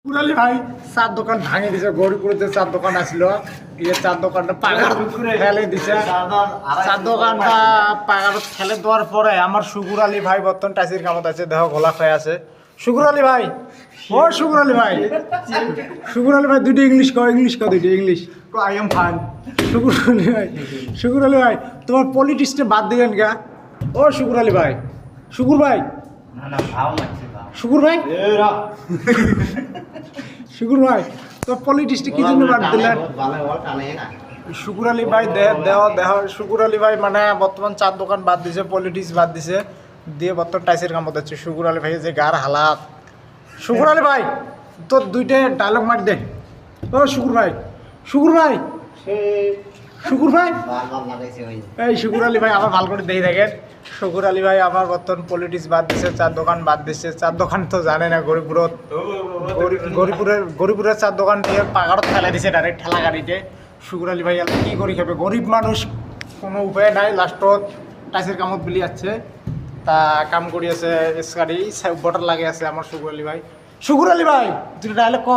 পুরালি ভাই চার দোকান ভাঙে দিছে, গরিপুরেতে চার দোকান আসছিল, এই চার দোকানটা পাগার ফেলে দিছে। চার দোকানটা পাগার ফেলে দেওয়ার পরে আমার শুকুর আলী ভাই বর্তমান টাইসির কামত আছে, দেহ গোলা হয়ে আছে। শুকুর আলী ভাই, ও শুকুর আলী ভাই, শুকুর আলী ভাই দুটো ইংলিশ কো, দুটো ইংলিশ আই এম ফাইন। শুকুর আলী ভাই, শুকুর আলী ভাই তোমার পলিটিক্সটা বাদ দিলেন গা? ও শুকুর আলী ভাই, শুকুর ভাই, শুকুর ভাই, শুকুর ভাই তো পলিটিক্সটা কি জন্য বাদ দিলেন? শুকুর আলী ভাই দেহ শুকুর আলী ভাই মানে বর্তমান চার দোকান বাদ দিছে, পলিটিক্স বাদ দিছে, দিয়ে বর্তমান টাইসের কাম হচ্ছে। শুকুর আলী ভাই যে গার হালাত। শুকুর আলী ভাই তোর দুইটা ডায়লগ মার দে। ও শুকুর ভাই, শুকুর ভাই, শুকুর ভাই, এই শুকুর আলী ভাই আমার ভালো করে দিয়ে দেখেন। শুকুর আলী ভাই আমার বর্তমান পলিটিক্স বাদ দিছে, চার দোকান বাদ দিচ্ছে। চার দোকান তো জানে না, গরিপুরের চার দোকান দিয়ে পাগাড়ত ফেলে দিছে ডাইরেক্ট ঠেলা গাড়িতে। শুকুর আলী ভাই কি করি খাবে, গরিব মানুষ, কোনো উপায় নাই। লাস্টত টাইসের কামত বুলি আছে, তা কাম করি আছে এসকারি বটার লাগে আছে আমার শুকুর আলী ভাই। শুকুর আলী ভাই তুই ডাইরেক্ট ক।